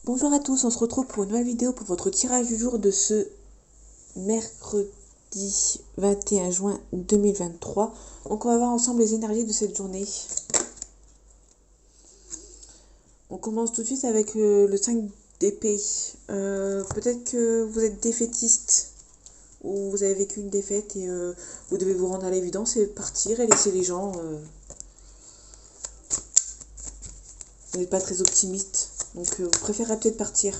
Bonjour à tous, on se retrouve pour une nouvelle vidéo pour votre tirage du jour de ce mercredi 21 juin 2023. Donc on va voir ensemble les énergies de cette journée. On commence tout de suite avec le 5 d'épée. Peut-être que vous êtes défaitiste ou vous avez vécu une défaite et vous devez vous rendre à l'évidence et partir et laisser les gens. Vous n'êtes pas très optimiste, donc vous préférez peut-être partir.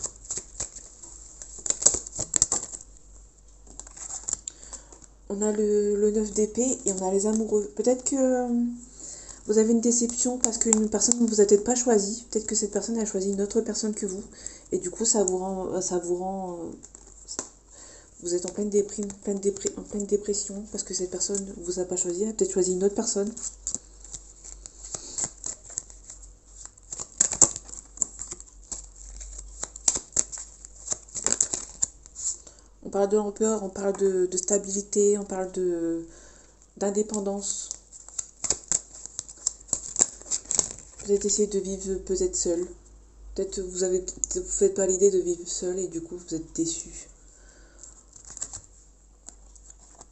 On a le 9 d'épée et on a les amoureux. Peut-être que vous avez une déception parce qu'une personne ne vous a peut-être pas choisi. Peut-être que cette personne a choisi une autre personne que vous. Et du coup, vous êtes en pleine déprime, en pleine dépression parce que cette personne ne vous a pas choisi. Elle a peut-être choisi une autre personne. On parle de l'empereur, on parle de stabilité, on parle d'indépendance. Peut-être essayer de vivre peut-être seul. Peut-être vous faites pas l'idée de vivre seul et du coup vous êtes déçu.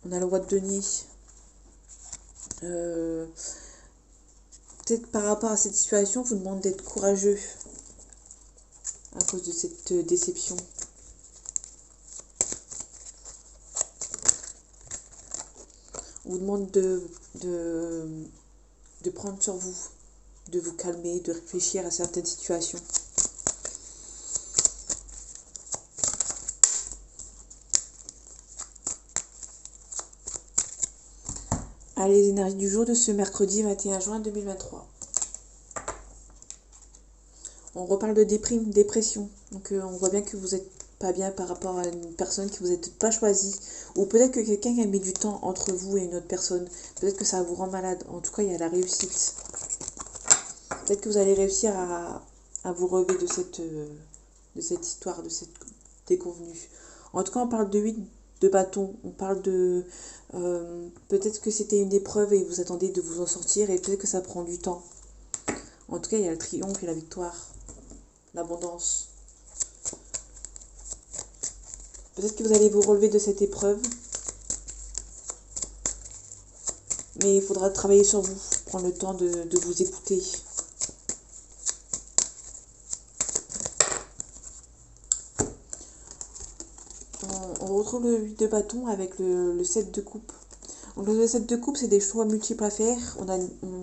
On a le roi de denier. Peut-être par rapport à cette situation, vous demande d'être courageux à cause de cette déception. On vous demande de prendre sur vous, de vous calmer, de réfléchir à certaines situations. Allez, les énergies du jour de ce mercredi 21 juin 2023. On reparle de dépression. Donc on voit bien que vous n'êtes pas bien par rapport à une personne que vous n'êtes pas choisie. Ou peut-être que quelqu'un a mis du temps entre vous et une autre personne. Peut-être que ça vous rend malade. En tout cas, il y a la réussite. Peut-être que vous allez réussir à vous relever de cette histoire, de cette déconvenue. En tout cas, on parle de 8 de bâton. On parle de... peut-être que c'était une épreuve et vous attendez de vous en sortir. Et peut-être que ça prend du temps. En tout cas, il y a le triomphe et la victoire. L'abondance. Peut-être que vous allez vous relever de cette épreuve. Mais il faudra travailler sur vous. Prendre le temps de vous écouter. On retrouve le 8 de bâton avec le 7 de coupe. Donc le 7 de coupe, c'est des choix multiples à faire. On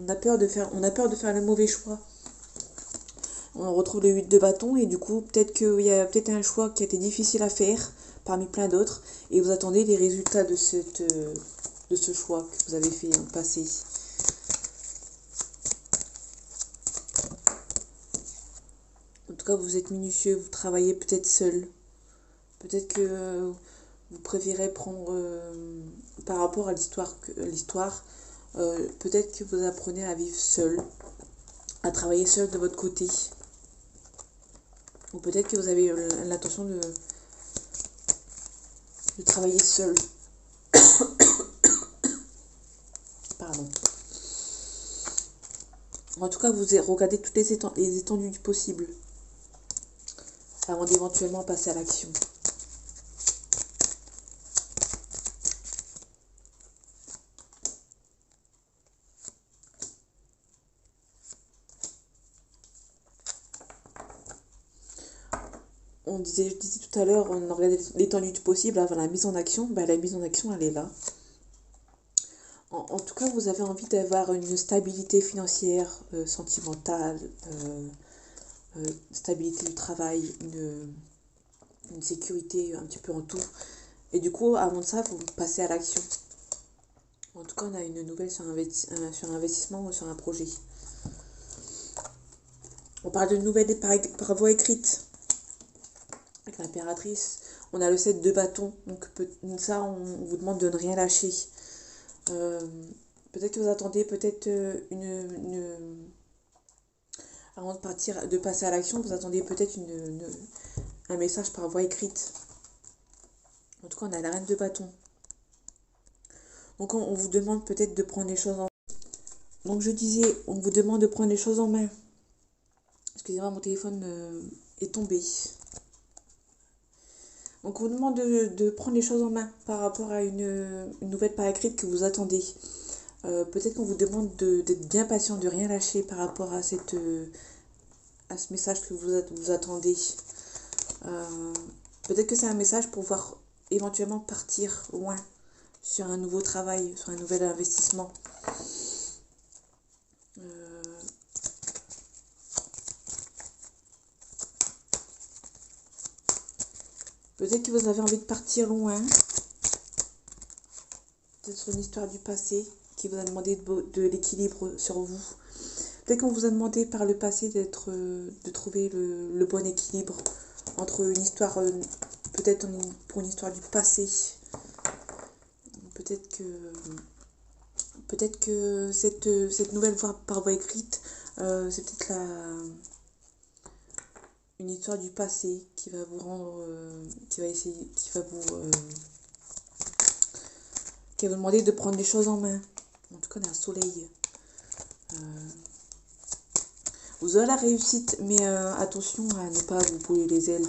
a peur de faire le mauvais choix. On retrouve le 8 de bâton et du coup, peut-être qu'il y a peut-être un choix qui a été difficile à faire parmi plein d'autres. Et vous attendez les résultats de ce choix que vous avez fait en passé. En tout cas, vous êtes minutieux, vous travaillez peut-être seul. Peut-être que vous préférez prendre, par rapport à l'histoire, peut-être que vous apprenez à vivre seul, à travailler seul de votre côté. Ou peut-être que vous avez l'intention de travailler seul. Pardon. En tout cas, vous regardez toutes les étendues du possible avant d'éventuellement passer à l'action. Je disais tout à l'heure, on regardait l'étendue du possible avant la mise en action. La mise en action, elle est là. En tout cas, vous avez envie d'avoir une stabilité financière, sentimentale, stabilité du travail, une sécurité un petit peu en tout. Et du coup, avant ça, vous passez à l'action. En tout cas, on a une nouvelle sur un investissement ou sur un projet. On parle de nouvelles par voie écrite. Avec l'impératrice, on a le 7 de bâton. Donc ça, on vous demande de ne rien lâcher. Peut-être que vous attendez avant de passer à l'action, vous attendez peut-être un message par voie écrite. En tout cas, on a la reine de bâton. Donc on vous demande peut-être de prendre les choses en main. Donc je disais, on vous demande de prendre les choses en main. Excusez-moi, mon téléphone est tombé. Donc on vous demande de prendre les choses en main par rapport à une nouvelle par écrite que vous attendez. Peut-être qu'on vous demande d'être bien patient, de rien lâcher par rapport à ce message que vous attendez. Peut-être que c'est un message pour pouvoir éventuellement partir loin sur un nouveau travail, sur un nouvel investissement. Peut-être que vous avez envie de partir loin. Peut-être sur une histoire du passé qui vous a demandé de l'équilibre sur vous. Peut-être qu'on vous a demandé par le passé de trouver le bon équilibre entre une histoire, peut-être pour une histoire du passé. Peut-être que cette nouvelle par voie écrite, c'est peut-être une histoire du passé qui va vous rendre, qui va vous demander de prendre les choses en main. En tout cas, on a un soleil. Vous aurez la réussite, mais attention à ne pas vous brûler les ailes.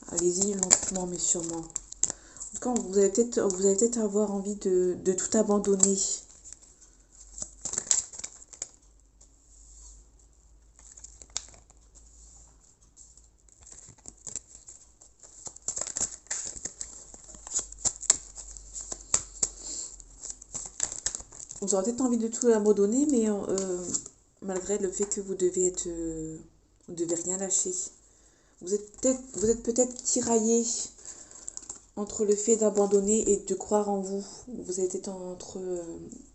Allez-y lentement mais sûrement. En tout cas, vous allez peut-être avoir envie de tout abandonner. Vous aurez peut-être envie de tout abandonner, mais malgré le fait que vous devez rien lâcher. Vous êtes peut-être tiraillé entre le fait d'abandonner et de croire en vous. Vous êtes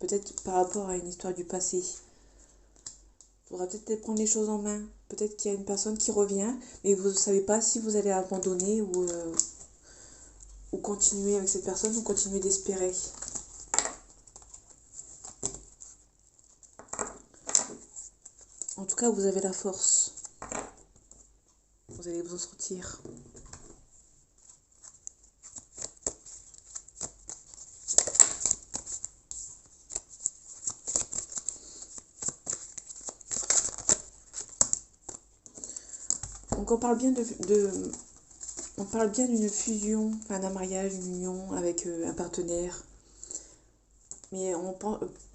peut-être par rapport à une histoire du passé. Il faudra peut-être prendre les choses en main. Peut-être qu'il y a une personne qui revient, mais vous ne savez pas si vous allez abandonner ou continuer avec cette personne ou continuer d'espérer. En tout cas, vous avez la force. Vous allez vous en sortir. Donc on parle bien on parle bien d'une fusion, enfin d'un mariage, d'une union avec un partenaire. Mais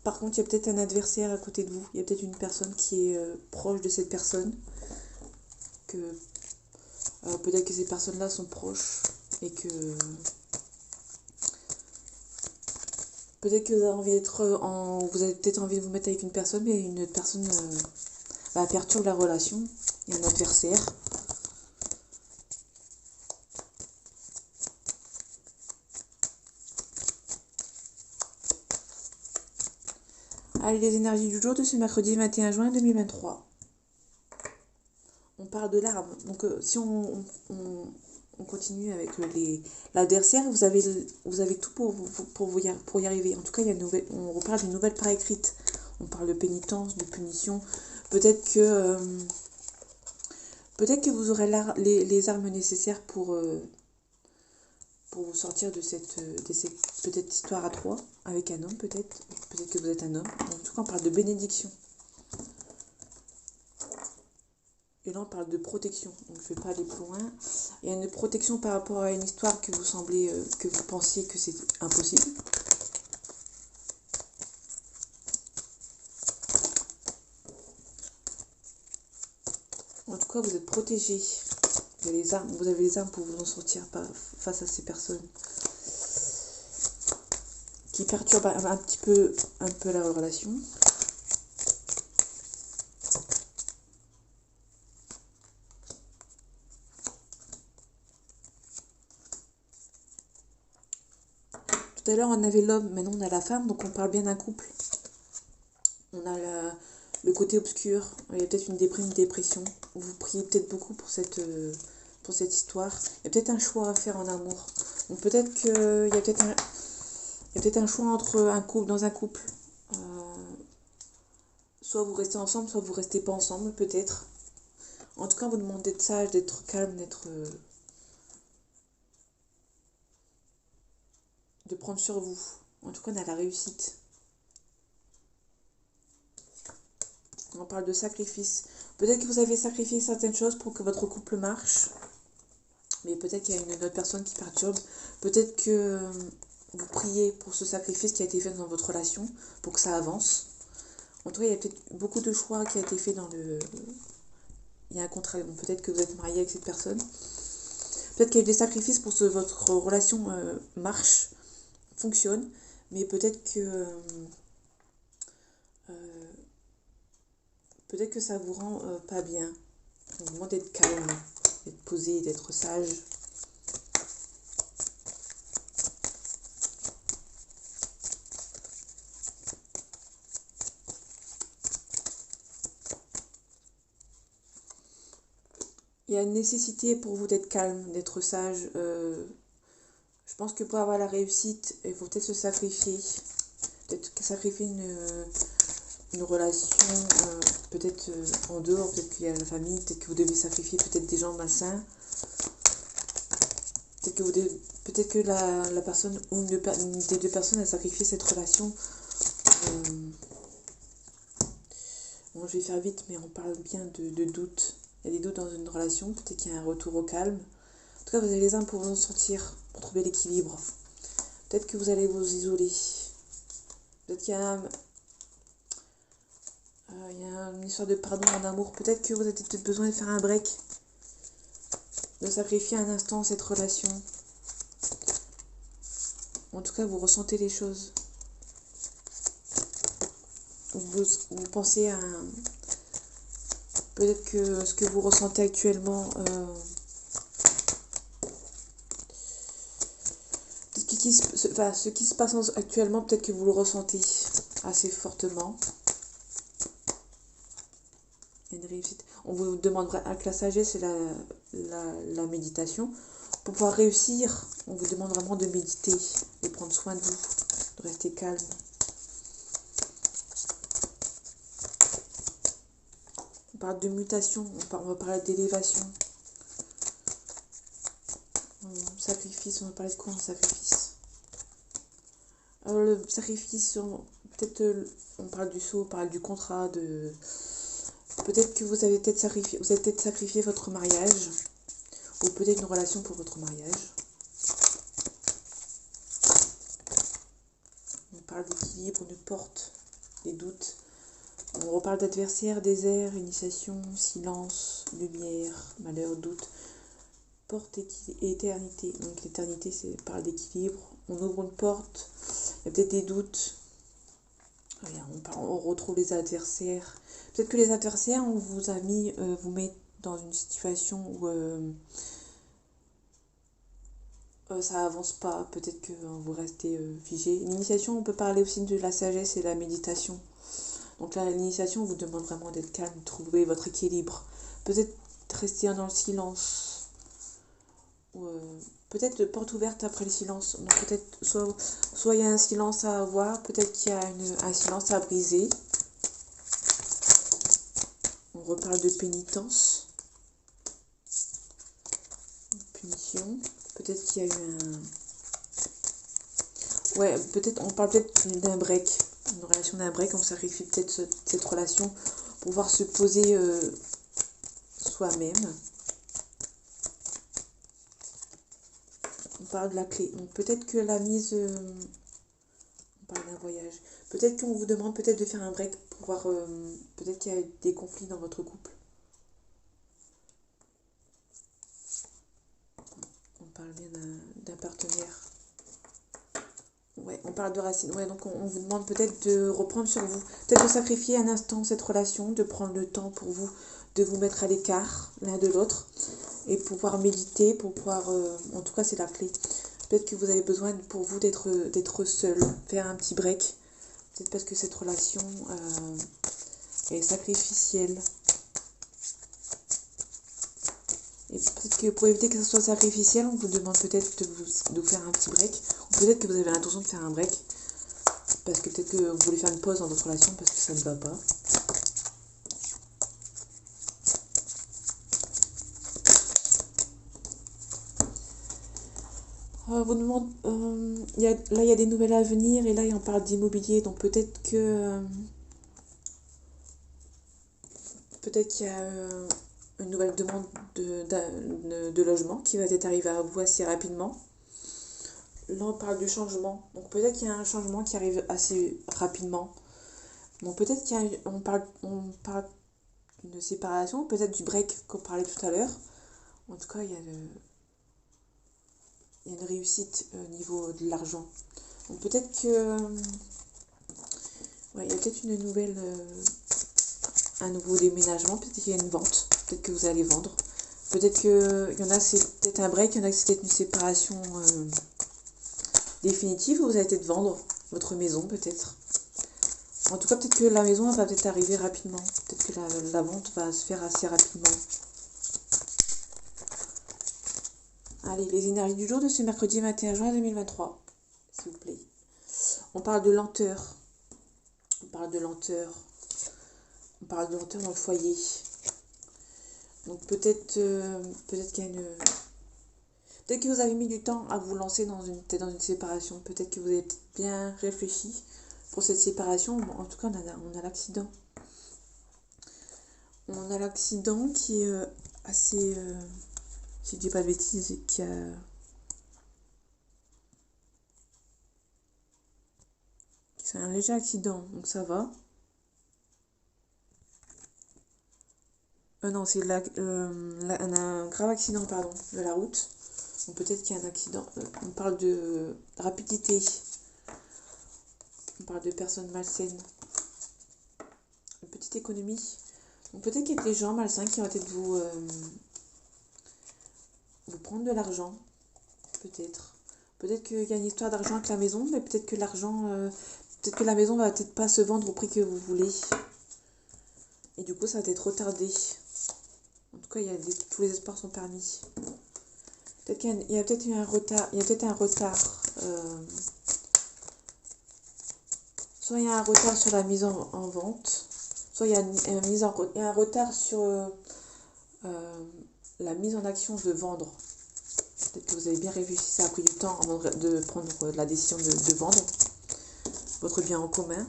par contre, il y a peut-être un adversaire à côté de vous. Il y a peut-être une personne qui est proche de cette personne. Peut-être que ces personnes-là sont proches et que peut-être que vous avez peut-être envie de vous mettre avec une personne, mais une autre personne perturbe la relation. Il y a un adversaire. Allez, les énergies du jour de ce mercredi 21 juin 2023. On parle de l'arbre. Donc si on continue avec l'adversaire, vous avez tout pour y arriver. En tout cas, on reparle d'une nouvelle par écrite. On parle de pénitence, de punition. Peut-être que vous aurez les armes nécessaires pour vous sortir de cette peut-être histoire à trois avec un homme, peut-être que vous êtes un homme. En tout cas, on parle de bénédiction. Et là, on parle de protection. Donc, je ne vais pas aller plus loin. Il y a une protection par rapport à une histoire que vous pensiez que c'est impossible. En tout cas, vous êtes protégé. Vous avez les armes pour vous en sortir face à ces personnes qui perturbent un peu la relation. Tout à l'heure, on avait l'homme, maintenant on a la femme, donc on parle bien d'un couple. On a le côté obscur, il y a peut-être une dépression. Vous priez peut-être beaucoup pour cette histoire. Il y a peut-être un choix à faire en amour. Donc peut-être qu'il y a peut-être un choix dans un couple. Soit vous restez ensemble, soit vous restez pas ensemble, peut-être. En tout cas, on vous demande d'être sage, d'être calme, de prendre sur vous. En tout cas, on a la réussite. On parle de sacrifice. Peut-être que vous avez sacrifié certaines choses pour que votre couple marche, mais peut-être qu'il y a une autre personne qui perturbe. Peut-être que vous priez pour ce sacrifice qui a été fait dans votre relation, pour que ça avance. En tout cas, il y a peut-être beaucoup de choix qui a été fait dans le... Il y a un contrat, bon, peut-être que vous êtes marié avec cette personne. Peut-être qu'il y a eu des sacrifices pour que votre relation marche, fonctionne, mais peut-être que ça vous rend pas bien. On vous demande d'être calme, d'être posé, d'être sage. Il y a une nécessité pour vous d'être calme, d'être sage. Je pense que pour avoir la réussite, il faut peut-être se sacrifier. Peut-être sacrifier une relation, peut-être en dehors, peut-être qu'il y a la famille, peut-être que vous devez sacrifier peut-être des gens malsains. Peut-être que la personne ou une des deux personnes a sacrifié cette relation. Bon, je vais faire vite, mais on parle bien de doutes. Il y a des doutes dans une relation, peut-être qu'il y a un retour au calme. En tout cas, vous avez les armes pour vous en sortir, pour trouver l'équilibre. Peut-être que vous allez vous isoler. Peut-être qu'il y a une histoire de pardon en amour. Peut-être que vous avez peut-être besoin de faire un break. De sacrifier un instant cette relation. En tout cas, vous ressentez les choses. Vous pensez à... Peut-être que ce que vous ressentez actuellement... ce qui se passe actuellement, peut-être que vous le ressentez assez fortement. Il y a une réussite. On vous demandera avec la sagesse et la méditation. Pour pouvoir réussir, on vous demande vraiment de méditer, de prendre soin de vous, de rester calme. On parle de mutation, on va parler d'élévation. Sacrifice, on va parler de quoi en sacrifice? Le sacrifice, peut-être on parle du sceau, on parle du contrat, peut-être que vous avez peut-être sacrifié votre mariage, ou peut-être une relation pour votre mariage. On parle d'équilibre, de porte, des doutes. On reparle d'adversaire, désert, initiation, silence, lumière, malheur, doute. Porte et éternité. Donc l'éternité, parle d'équilibre. On ouvre une porte, il y a peut-être des doutes. On retrouve les adversaires. Peut-être que les adversaires, on vous a vous met dans une situation où ça avance pas. Peut-être que vous restez figé. L'initiation, on peut parler aussi de la sagesse et la méditation. Donc là, l'initiation, on vous demande vraiment d'être calme, de trouver votre équilibre. Peut-être rester dans le silence. Peut-être porte ouverte après le silence. Donc peut-être soit il y a un silence à avoir, peut-être qu'il y a un silence à briser. On reparle de pénitence, punition. Peut-être qu'il y a eu un... peut-être on parle peut-être d'un break, une relation d'un break. On sacrifie peut-être cette relation pour pouvoir se poser soi-même. On parle de la clé. Donc peut-être que la mise... on parle d'un voyage. Peut-être qu'on vous demande peut-être de faire un break pour voir... peut-être qu'il y a des conflits dans votre couple. On parle bien d'un partenaire. Ouais, on parle de racines. Ouais, donc on vous demande peut-être de reprendre sur vous. Peut-être de sacrifier un instant cette relation, de prendre le temps pour vous, de vous mettre à l'écart l'un de l'autre. Et pouvoir méditer, pour pouvoir... en tout cas, c'est la clé. Peut-être que vous avez besoin pour vous d'être seul, faire un petit break. Peut-être parce que cette relation est sacrificielle. Et peut-être que pour éviter que ce soit sacrificiel, on vous demande peut-être de vous faire un petit break. Ou peut-être que vous avez l'intention de faire un break. Parce que peut-être que vous voulez faire une pause dans votre relation parce que ça ne va pas. Vous demande, là il y a des nouvelles à venir et là on parle d'immobilier, donc peut-être que Peut-être qu'il y a une nouvelle demande de logement qui va être arrivée à vous assez rapidement. Là, on parle du changement. Donc peut-être qu'il y a un changement qui arrive assez rapidement. Bon, peut-être on parle d'une séparation, peut-être du break qu'on parlait tout à l'heure. En tout cas, il y a une réussite au niveau de l'argent. Donc peut-être que ouais, il y a peut-être une nouvelle un nouveau déménagement, peut-être qu'il y a une vente, peut-être que vous allez vendre. Peut-être qu'il y en a c'est peut-être un break, il y en a que c'est peut-être une séparation définitive, vous allez peut-être vendre votre maison peut-être. En tout cas, peut-être que la maison va peut-être arriver rapidement. Peut-être que la vente va se faire assez rapidement. Allez, les énergies du jour de ce mercredi 21 juin 2023, s'il vous plaît. On parle de lenteur. On parle de lenteur. On parle de lenteur dans le foyer. Donc peut-être qu'il y a une... Peut-être que vous avez mis du temps à vous lancer dans une séparation. Peut-être que vous avez bien réfléchi pour cette séparation. Bon, en tout cas, on a l'accident. On a l'accident qui est assez... si je dis pas de bêtises, c'est un léger accident, donc ça va. Non, c'est un grave accident, pardon, de la route. Donc peut-être qu'il y a un accident. On parle de rapidité. On parle de personnes malsaines. Une petite économie. Donc peut-être qu'il y a des gens malsains qui vont peut-être vous prendre de l'argent. Peut-être. Peut-être qu'il y a une histoire d'argent avec la maison, mais peut-être que peut-être que la maison va peut-être pas se vendre au prix que vous voulez. Et du coup, ça va être retardé. En tout cas, tous les espoirs sont permis. Peut-être qu'il y a peut-être eu un retard. Il y a peut-être un retard. Soit il y a un retard sur la mise en vente. Soit il y a un retard sur la mise en action de vendre. Peut-être que vous avez bien réfléchi, ça a pris du temps avant de prendre la décision de vendre votre bien en commun.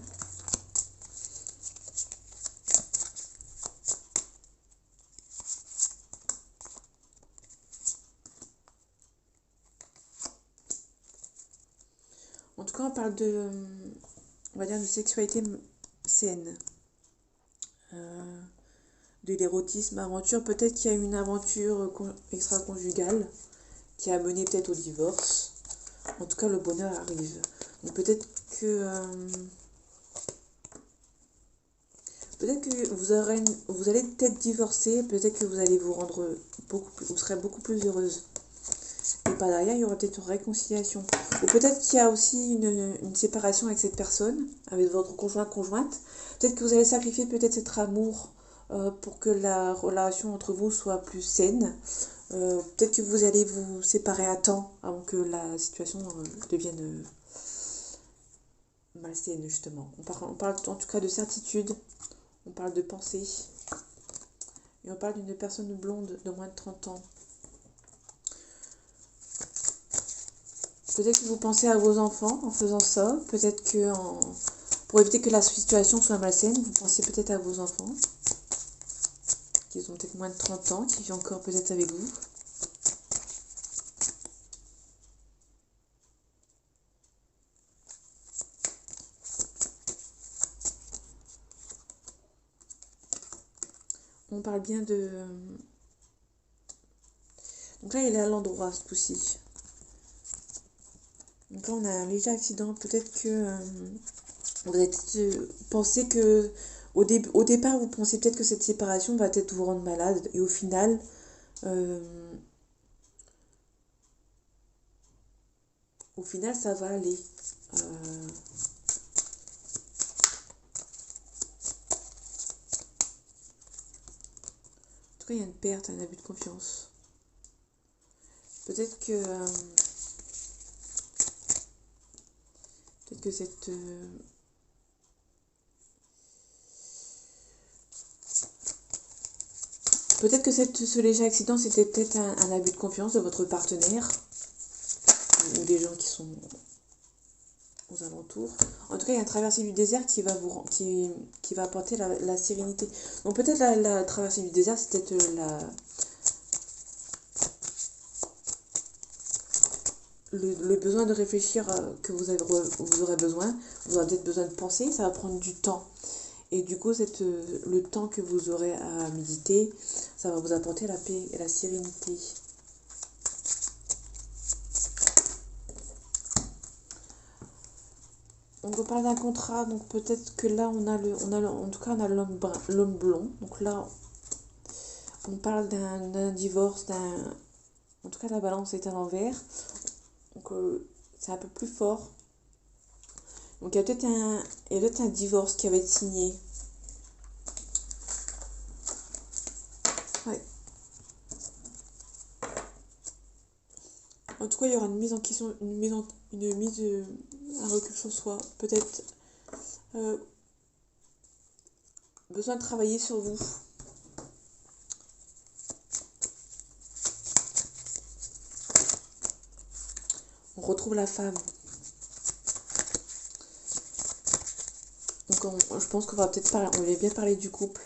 En tout cas, on parle on va dire, de sexualité saine, de l'érotisme, aventure. Peut-être qu'il y a une aventure extra-conjugale qui a mené peut-être au divorce. En tout cas, le bonheur arrive. Donc peut-être que vous allez peut-être divorcer, peut-être que vous allez vous serez beaucoup plus heureuse. Et par derrière, il y aura peut-être une réconciliation. Ou peut-être qu'il y a aussi une séparation avec cette personne, avec votre conjointe. Peut-être que vous allez sacrifier peut-être cet amour pour que la relation entre vous soit plus saine. Peut-être que vous allez vous séparer à temps avant que la situation devienne malsaine, justement. On parle en tout cas de certitude, on parle de pensée, et on parle d'une personne blonde de moins de 30 ans. Peut-être que vous pensez à vos enfants en faisant ça. Peut-être que pour éviter que la situation soit malsaine, vous pensez peut-être à vos enfants, qui ont peut-être moins de 30 ans, qui vivent encore peut-être avec vous. On parle bien de... Donc là, il est à l'endroit, ce coup-ci. Donc là, on a un léger accident. Peut-être que vous avez pensé que... Au départ, vous pensez peut-être que cette séparation va peut-être vous rendre malade. Et au final... ça va aller. En tout cas, il y a une perte, un abus de confiance. Peut-être que cette ce léger accident, c'était peut-être un abus de confiance de votre partenaire ou des gens qui sont aux alentours. En tout cas, il y a une traversée du désert qui va qui va apporter la sérénité. Donc peut-être la traversée du désert, c'est peut-être le besoin de réfléchir que vous aurez besoin. Vous aurez peut-être besoin de penser, ça va prendre du temps. Et du coup, le temps que vous aurez à méditer, ça va vous apporter la paix et la sérénité. On peut parler d'un contrat, donc peut-être que là en tout cas on a l'homme blond. Donc là, on parle d'un divorce, en tout cas la balance est à l'envers. Donc c'est un peu plus fort. Donc il y a peut-être un divorce qui va être signé. Ouais. En tout cas, il y aura une mise en question, un recul sur soi. Peut-être besoin de travailler sur vous. On retrouve la femme. Donc je pense qu'on va peut-être parler, on va bien parler du couple.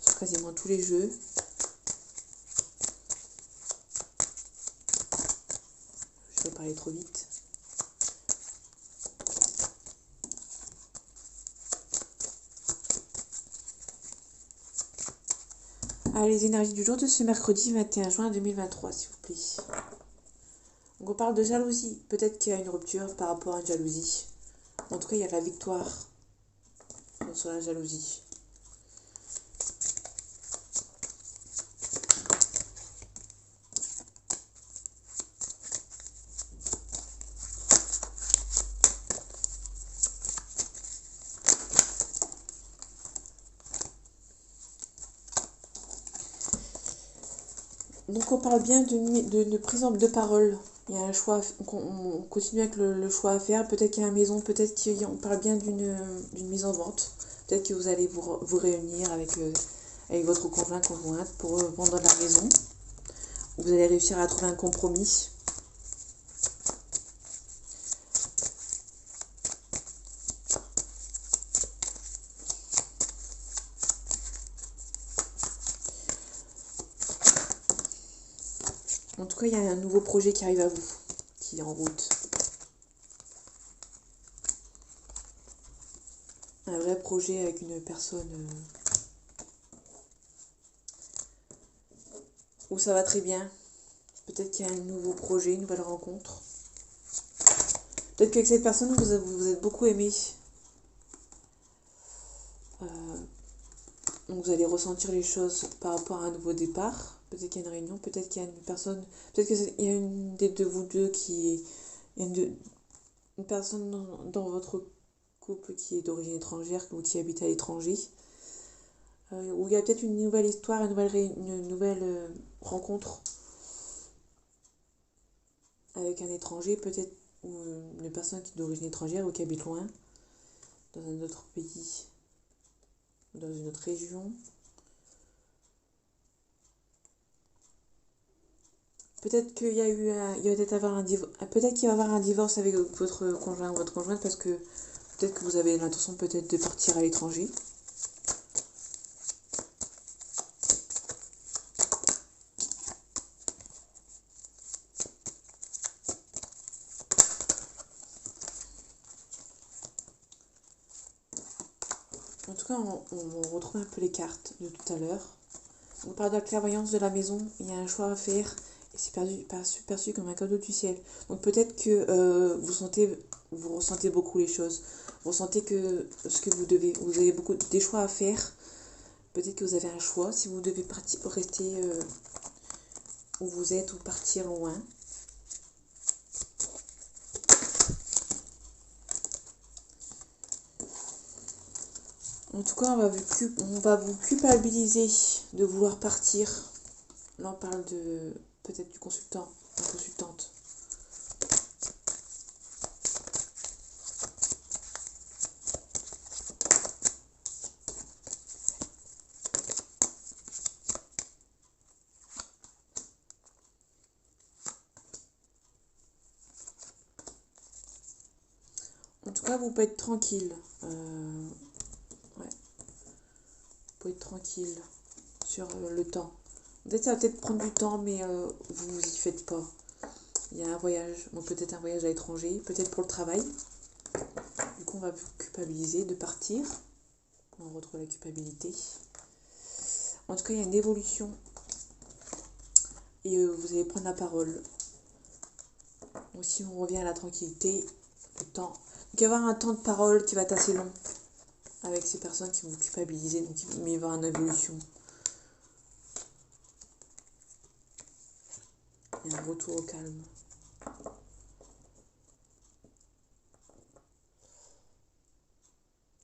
Sur quasiment tous les jeux. Je vais parler trop vite. Ah, les énergies du jour de ce mercredi 21 juin 2023, s'il vous plaît. Donc on parle de jalousie. Peut-être qu'il y a une rupture par rapport à une jalousie. En tout cas, il y a de la victoire sur la jalousie. Donc on parle bien de prise de parole. Il y a un choix, on continue avec le choix à faire. Peut-être qu'il y a une maison, peut-être qu'on parle bien d'une mise en vente. Peut-être que vous allez vous réunir avec votre conjointe pour vendre la maison. Vous allez réussir à trouver un compromis. En tout cas, il y a un nouveau projet qui arrive à vous, qui est en route. Un vrai projet avec une personne où ça va très bien. Peut-être qu'il y a un nouveau projet, une nouvelle rencontre. Peut-être qu'avec cette personne, vous êtes beaucoup aimé. Donc vous allez ressentir les choses par rapport à un nouveau départ. Peut-être qu'il y a une réunion, peut-être qu'il y a une personne, peut-être qu'il y a une de vous deux qui est une personne dans votre couple qui est d'origine étrangère ou qui habite à l'étranger. Où il y a peut-être une nouvelle histoire, une nouvelle rencontre avec un étranger, peut-être ou une personne qui est d'origine étrangère ou qui habite loin, dans un autre pays, dans une autre région. Peut-être qu'il y a eu peut-être qu'il va y avoir un divorce avec votre conjoint ou votre conjointe parce que peut-être que vous avez l'intention peut-être de partir à l'étranger. En tout cas, on retrouve un peu les cartes de tout à l'heure. On parle de la clairvoyance de la maison, il y a un choix à faire et c'est perçu comme un cadeau du ciel. Donc peut-être que vous ressentez beaucoup les choses. Vous ressentez que vous avez beaucoup des choix à faire. Peut-être que vous avez un choix si vous devez rester où vous êtes ou partir loin. En tout cas, on va vous culpabiliser de vouloir partir. Là, on parle peut-être du consultant, la consultante. cas, vous pouvez être tranquille. Ouais, vous pouvez être tranquille sur le temps. Peut-être ça va peut-être prendre du temps, mais vous vous y faites pas. Il y a un voyage, bon, peut-être un voyage à l'étranger, peut-être pour le travail. Du coup, on va vous culpabiliser de partir. On retrouve la culpabilité. En tout cas, il y a une évolution. Et vous allez prendre la parole. Donc, si on revient à la tranquillité, le temps. Donc, il va y avoir un temps de parole qui va être assez long avec ces personnes qui vont vous culpabiliser. Donc, mais il va y avoir une évolution. Il y a un retour au calme.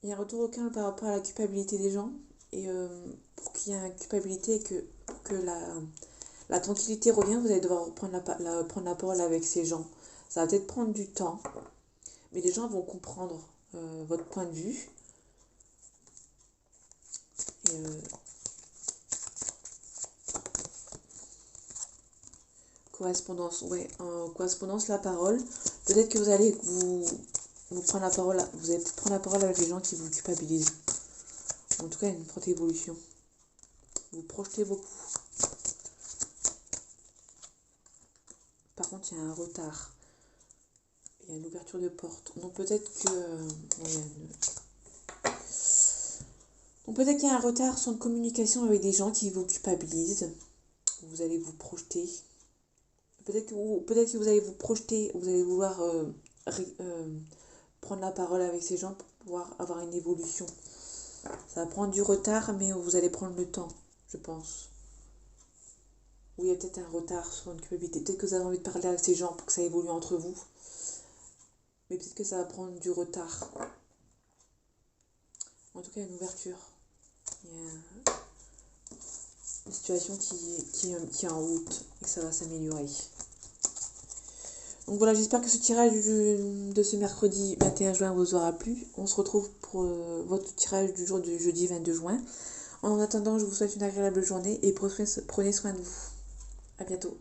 Il y a un retour au calme par rapport à la culpabilité des gens. Et pour qu'il y ait une culpabilité et pour que la tranquillité revienne, vous allez devoir prendre la parole avec ces gens. Ça va peut-être prendre du temps, mais les gens vont comprendre votre point de vue. Et, correspondance, ouais, en correspondance, la parole. Peut-être que vous allez vous prendre la parole, vous allez peut-être prendre la parole avec les gens qui vous culpabilisent. En tout cas, il y a une forte évolution. Vous projetez beaucoup. Par contre, il y a un retard. Il y a une ouverture de porte. Donc peut-être que donc peut-être qu'il y a un retard sur une communication avec des gens qui vous culpabilisent. Vous allez vous projeter. Peut-être que vous allez vous projeter, vous allez vouloir prendre la parole avec ces gens pour pouvoir avoir une évolution. Ça va prendre du retard, mais vous allez prendre le temps, je pense. Oui, il y a peut-être un retard sur une culpabilité. Peut-être que vous avez envie de parler avec ces gens pour que ça évolue entre vous. Mais peut-être que ça va prendre du retard. En tout cas, il y a une ouverture. Il y a une situation qui est en route et que ça va s'améliorer. Donc voilà, j'espère que ce tirage de ce mercredi 21 juin vous aura plu. On se retrouve pour votre tirage du jour du jeudi 22 juin. En attendant, je vous souhaite une agréable journée et prenez soin de vous. À bientôt.